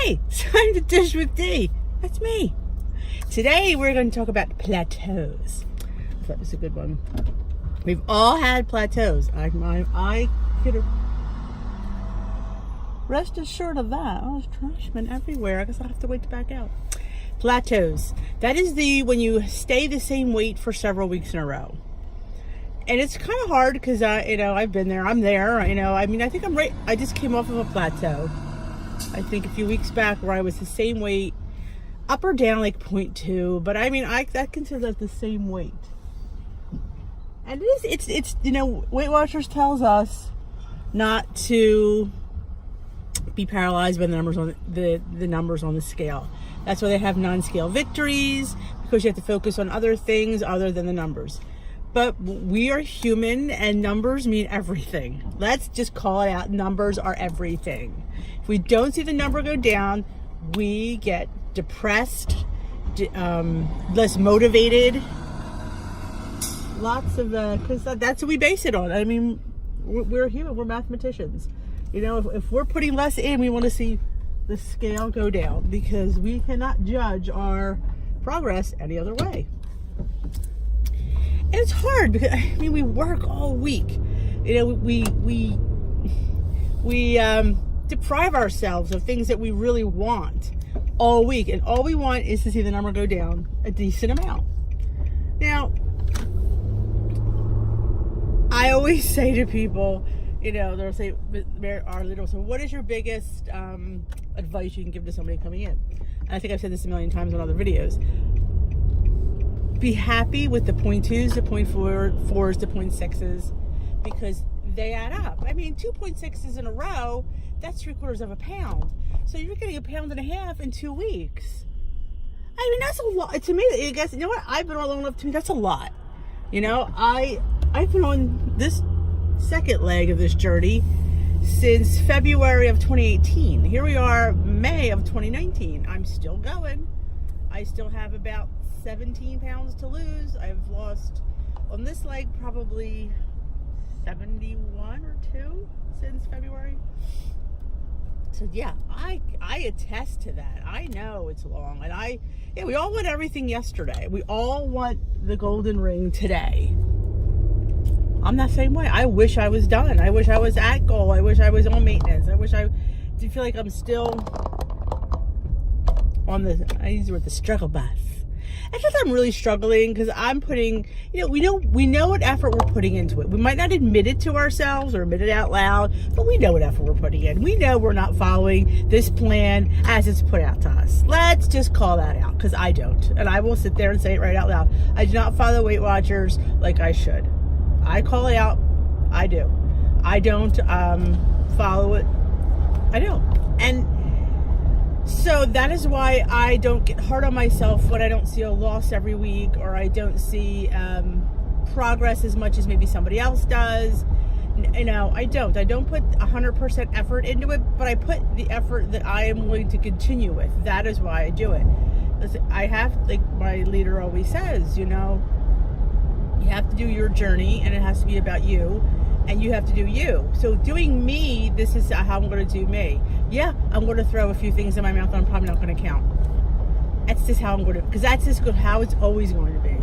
Hey, it's time to dish with D. That's me. Today we're going to talk about plateaus. That was a good one. We've all had plateaus. I could have... Rest assured of that. Oh, there's trash men everywhere. I guess I'll have to wait to back out. Plateaus. That is when you stay the same weight for several weeks in a row. And it's kind of hard because I've been there. I'm there. I think I'm right. I just came off of a plateau. I think a few weeks back where I was the same weight, up or down like 0.2. But I consider that the same weight. And it's Weight Watchers tells us not to be paralyzed by the numbers on the numbers on the scale. That's why they have non-scale victories, because you have to focus on other things other than the numbers. But we are human and numbers mean everything. Let's just call it out. Numbers are everything. If we don't see the number go down, we get depressed, less motivated. Lots of, because that's what we base it on. We're human, we're mathematicians. If we're putting less in, we want to see the scale go down because we cannot judge our progress any other way. And it's hard because we work all week. We deprive ourselves of things that we really want all week, and all we want is to see the number go down a decent amount. Now, I always say to people, they'll say, what is your biggest advice you can give to somebody coming in? And I think I've said this a million times on other videos. Be happy with the 0.2s, the 0.4s, the 0.6s, because they add up. 2.6s in a row, that's 3/4 of a pound. So you're getting a pound and a half in 2 weeks. That's a lot. To me, I guess, what? I've been on long enough, to me, that's a lot. I've been on this second leg of this journey since February of 2018. Here we are, May of 2019. I'm still going. I still have about 17 pounds to lose. I've lost on this leg probably 71 or 2 since February. So yeah, I attest to that. I know it's long, and we all want everything yesterday. We all want the golden ring today. I'm that same way. I wish I was done. I wish I was at goal. I wish I was on maintenance. I wish I did feel like I'm still on I use the word the struggle bus. It's just I'm really struggling because I'm putting, we know what effort we're putting into it. We might not admit it to ourselves or admit it out loud, but we know what effort we're putting in. We know we're not following this plan as it's put out to us. Let's just call that out, because I don't. And I will sit there and say it right out loud. I do not follow Weight Watchers like I should. I call it out. I do. I don't follow it. I don't. And so that is why I don't get hard on myself when I don't see a loss every week, or I don't see progress as much as maybe somebody else does. I don't. I don't put 100% effort into it, but I put the effort that I am willing to continue with. That is why I do it. Listen, I have, like my leader always says, you have to do your journey, and it has to be about you, and you have to do you. So doing me, this is how I'm going to do me. Yeah, I'm going to throw a few things in my mouth that I'm probably not going to count. That's just how I'm going to, because that's just how it's always going to be.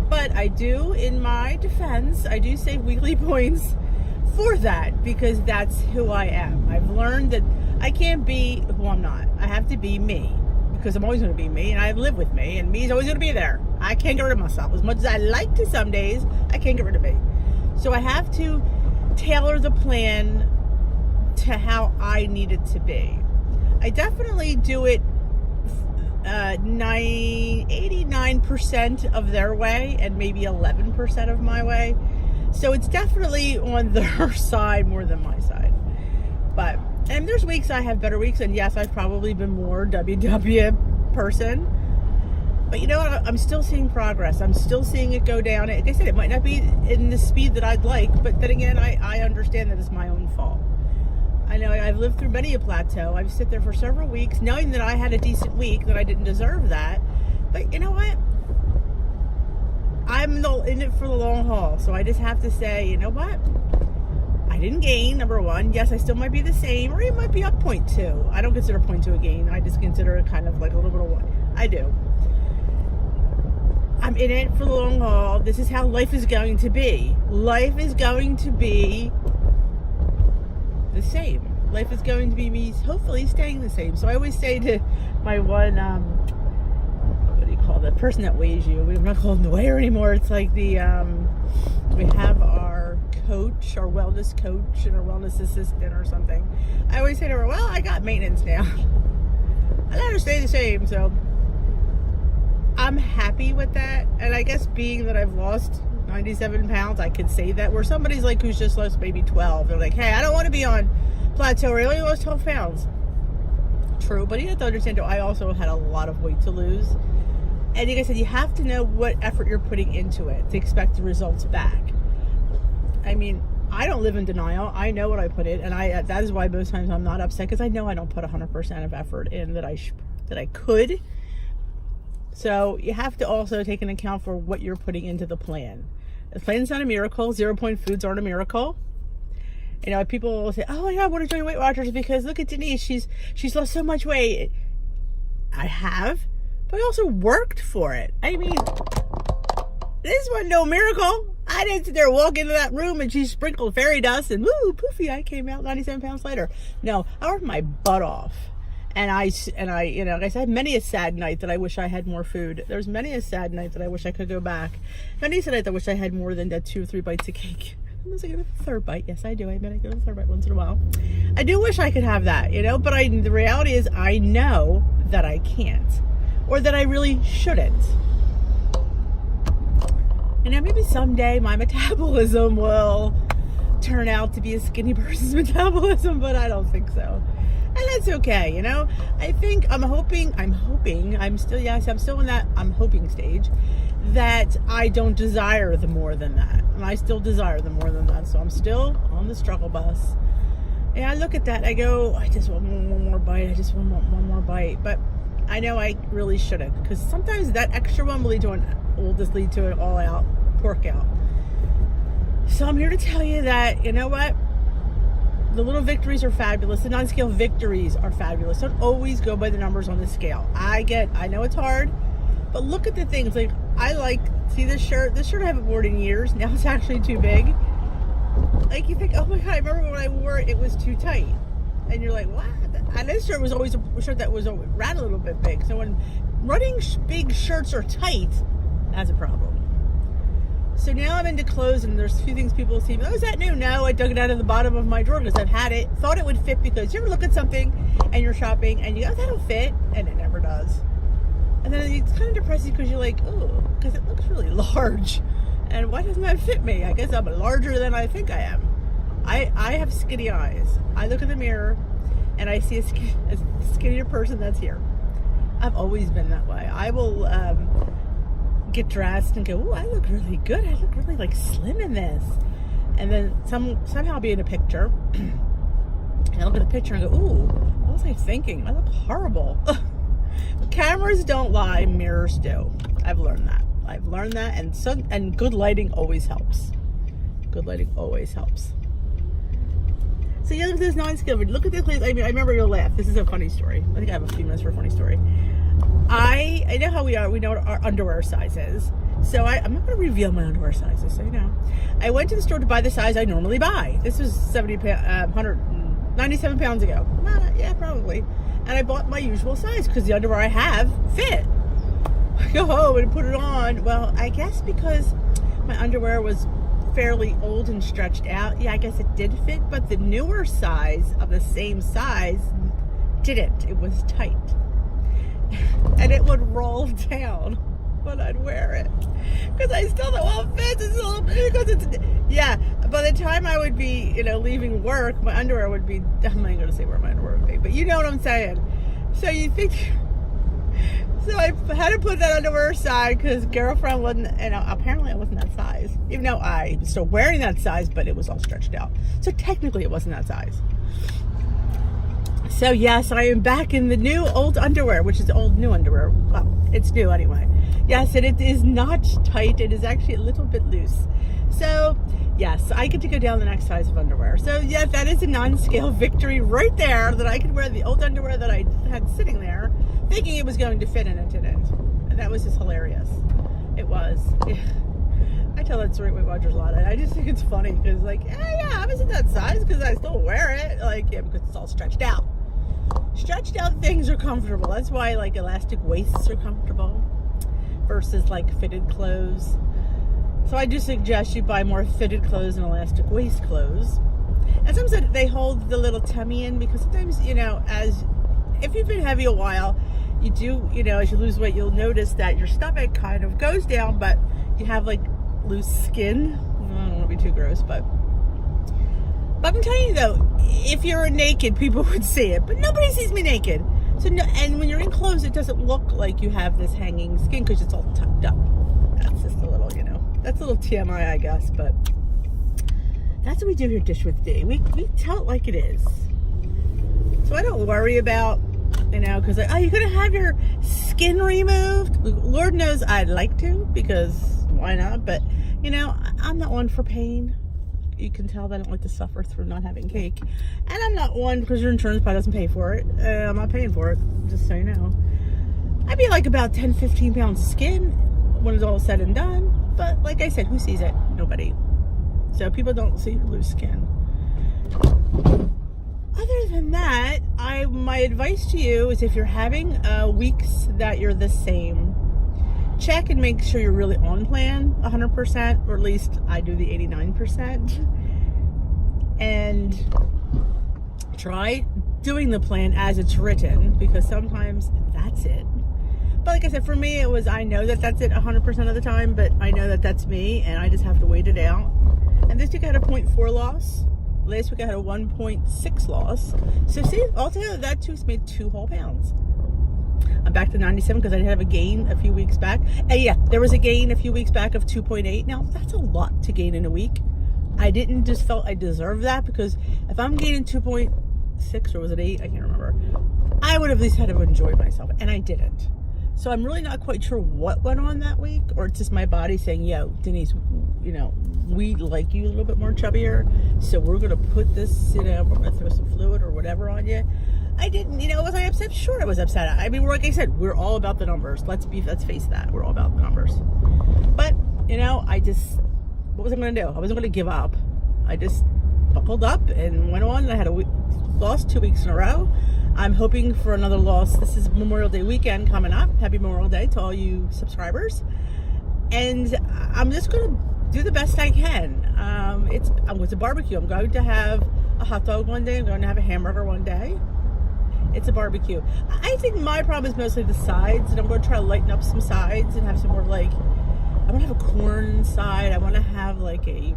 But I do, in my defense, I do save weekly points for that, because that's who I am. I've learned that I can't be who I'm not. I have to be me, because I'm always going to be me, and I live with me, and me's always going to be there. I can't get rid of myself. As much as I like to some days, I can't get rid of me. So I have to tailor the plan to how I need it to be. I definitely do it 89% of their way and maybe 11% of my way. So it's definitely on their side more than my side. And there's weeks I have better weeks, and yes, I've probably been more WW person. But I'm still seeing progress. I'm still seeing it go down. Like I said, it might not be in the speed that I'd like, but then again, I understand that it's my own fault. I know I've lived through many a plateau. I've sit there for several weeks, knowing that I had a decent week, that I didn't deserve that. But you know what? I'm in it for the long haul. So I just have to say, you know what? I didn't gain, number one. Yes, I still might be the same, or it might be up 0.2. I don't consider 0.2 a gain. I just consider it kind of like a little bit of what I do. I'm in it for the long haul. This is how life is going to be. Life is going to be the same. Life is going to be me hopefully staying the same. So I always say to my one, what do you call the person that weighs you? We're not calling the weigher anymore. It's like the, we have our coach, our wellness coach and our wellness assistant or something. I always say to her, well, I got maintenance now. I let her stay the same. So I'm happy with that. And I guess being that I've lost 97 pounds, I could say that. Where somebody's like who's just lost maybe 12, they're like, hey, I don't want to be on Plateau. I only lost 12 pounds. True, but you have to understand too, I also had a lot of weight to lose. And like I said, you have to know what effort you're putting into it to expect the results back. I mean, I don't live in denial. I know what I put in, and that is why most times I'm not upset, because I know I don't put 100% of effort in that I could. So you have to also take into account for what you're putting into the plan. The plan's not a miracle. 0-point foods aren't a miracle. You know, people will say, oh my God, what are doing Weight Watchers? Because look at Denise, she's lost so much weight. I have, but I also worked for it. I mean, this was no miracle. I didn't sit there walk into that room and she sprinkled fairy dust and woo, poofy, I came out 97 pounds later. No, I worked my butt off. And I, you know, like I said, many a sad night that I wish I had more food. There's many a sad night that I wish I could go back. Many a sad night that I wish I had more than that 2 or 3 bites of cake. Unless I get a third bite. Yes, I do. I admit I get a third bite once in a while. I do wish I could have that, you know, but the reality is I know that I can't, or that I really shouldn't. You know, maybe someday my metabolism will turn out to be a skinny person's metabolism, but I don't think so. And that's okay, you know. I'm still in that I'm hoping stage that I don't desire the more than that. And I still desire the more than that. So I'm still on the struggle bus. And I look at that, I go, I just want one more bite. I just want one more bite. But I know I really shouldn't, because sometimes that extra one will just lead to an all out pork out. So I'm here to tell you that, you know what? The little victories are fabulous. The non-scale victories are fabulous. Don't always go by the numbers on the scale. I know it's hard, but look at the things. Like, see this shirt? This shirt I haven't worn in years. Now it's actually too big. Like, you think, oh my God, I remember when I wore it, it was too tight. And you're like, what? And this shirt was always a shirt that was ran a little bit big. So when running big shirts are tight, that's a problem. So now I'm into clothes, and there's a few things people see. Oh, is that new? No, I dug it out of the bottom of my drawer because I've had it. Thought it would fit, because you ever look at something and you're shopping and you go, oh, that'll fit, and it never does. And then it's kind of depressing because you're like, oh, because it looks really large. And why doesn't that fit me? I guess I'm larger than I think I am. I have skinny eyes. I look in the mirror and I see a skinnier person that's here. I've always been that way. I will get dressed and go, oh, I look really good. I look really like slim in this. And then somehow I'll be in a picture and I look at the picture and go, ooh, what was I thinking? I look horrible. Cameras don't lie, mirrors do. I've learned that. And good lighting always helps. Good lighting always helps. So you look at this non-scale. Look at this. I mean, I remember you'll laugh. This is a funny story. I think I have a few minutes for a funny story. I know how we are. We know what our underwear size is. So I'm not going to reveal my underwear sizes, so you know. I went to the store to buy the size I normally buy. This was 197 pounds ago. Yeah, probably. And I bought my usual size because the underwear I have fit. I go home and put it on. Well, I guess because my underwear was fairly old and stretched out, yeah, I guess it did fit, but the newer size of the same size didn't. It was tight. And it would roll down when I'd wear it. Because I still don't want fit. Yeah, by the time I would be, leaving work, my underwear would be, I'm not going to say where my underwear would be, but you know what I'm saying. So you think, so I had to put that underwear aside because girlfriend wasn't, apparently I wasn't that size. Even though I was still wearing that size, but it was all stretched out. So technically it wasn't that size. So yes, I am back in the new old underwear, which is old new underwear. Well, it's new anyway. Yes, and it is not tight. It is actually a little bit loose. So yes, I get to go down the next size of underwear. So yeah, that is a non-scale victory right there, that I could wear the old underwear that I had sitting there thinking it was going to fit, and it didn't. And that was just hilarious. It was. I tell that story with Rogers a lot. I just think it's funny because, like, yeah, I was in that size because I still wear it. Like, yeah, because it's all stretched out. Stretched out things are comfortable. That's why, like, elastic waists are comfortable versus, like, fitted clothes. So I do suggest you buy more fitted clothes and elastic waist clothes. And sometimes they hold the little tummy in, because sometimes, you know, if you've been heavy a while, you do, you know, as you lose weight, you'll notice that your stomach kind of goes down, but you have, like, loose skin. I don't want to be too gross, but I'm telling you though, if you're naked, people would see it, but nobody sees me naked. So no, and when you're in clothes, it doesn't look like you have this hanging skin because it's all tucked up. That's just a little, you know, that's a little TMI, I guess, but that's what we do here at Dish with D. We tell it like it is. So I don't worry about, you know, because, oh, you're going to have your skin removed? Lord knows I'd like to, because why not? But, you know, I'm not one for pain. You can tell that I don't like to suffer through not having cake. And I'm not one, because your insurance probably doesn't pay for it. I'm not paying for it, just so you know. I'd be like about 10, 15 pounds of skin when it's all said and done. But like I said, who sees it? Nobody. So people don't see your loose skin. Other than that, my advice to you is, if you're having weeks that you're the same, check and make sure you're really on plan 100%, or at least I do the 89%. And try doing the plan as it's written, because sometimes that's it. But like I said, for me, it was, I know that that's it 100% of the time, but I know that that's me, and I just have to wait it out. And this week I had a 0.4 loss. Last week I had a 1.6 loss. So see, altogether that too made 2 whole pounds. I'm back to 97 because I did have a gain a few weeks back. And yeah, there was a gain a few weeks back of 2.8. Now, that's a lot to gain in a week. I didn't just felt I deserved that, because if I'm gaining 2.6, or was it 8? I can't remember. I would have at least had to enjoy myself, and I didn't. So I'm really not quite sure what went on that week, or it's just my body saying, yo, Denise, you know, we like you a little bit more chubbier, so we're going to put this, you know, we're going to throw some fluid or whatever on you. I didn't, you know, was I upset? Sure, I was upset. I mean, like I said, we're all about the numbers. Let's face that. We're all about the numbers. But, you know, what was I going to do? I wasn't going to give up. I just buckled up and went on. I had lost 2 weeks in a row. I'm hoping for another loss. This is Memorial Day weekend coming up. Happy Memorial Day to all you subscribers. And I'm just going to do the best I can. It's a barbecue. I'm going to have a hot dog one day. I'm going to have a hamburger one day. It's a barbecue. I think my problem is mostly the sides, and I'm going to try to lighten up some sides and have some more, like, I want to have a corn side. I want to have like a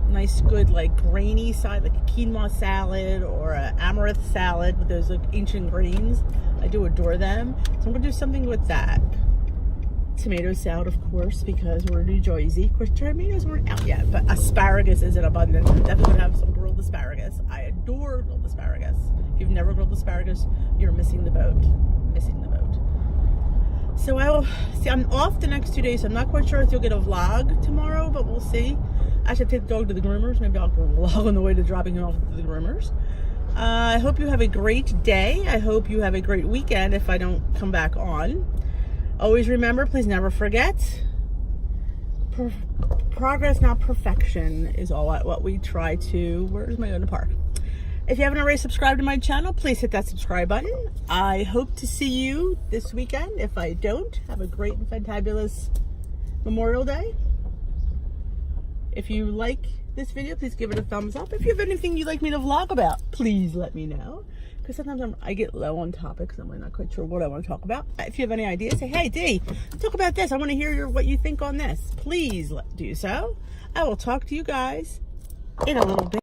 nice, good, like, grainy side, like a quinoa salad or an amaranth salad with those, like, ancient greens. I do adore them. So I'm going to do something with that. Tomato salad, of course, because we're in New Jersey. Of course, tomatoes weren't out yet, but asparagus is in abundance. I'm definitely going to have some grilled asparagus. I adore grilled asparagus. If you've never grilled asparagus, you're missing the boat. Missing the boat. So I will see. I'm off the next 2 days, so I'm not quite sure if you'll get a vlog tomorrow, but we'll see. I should take the dog to the groomers. Maybe I'll vlog on the way to dropping him off to the groomers. I hope you have a great day. I hope you have a great weekend if I don't come back on. Always remember, please never forget, progress, not perfection, is all what we try to. Where's my own park? If you haven't already subscribed to my channel, please hit that subscribe button. I hope to see you this weekend. If I don't, have a great and fantabulous Memorial Day. If you like this video, please give it a thumbs up. If you have anything you'd like me to vlog about, please let me know. Because sometimes I get low on topics. I'm not quite sure what I want to talk about. If you have any ideas, say, hey, Dee, talk about this. I want to hear what you think on this. Please do so. I will talk to you guys in a little bit.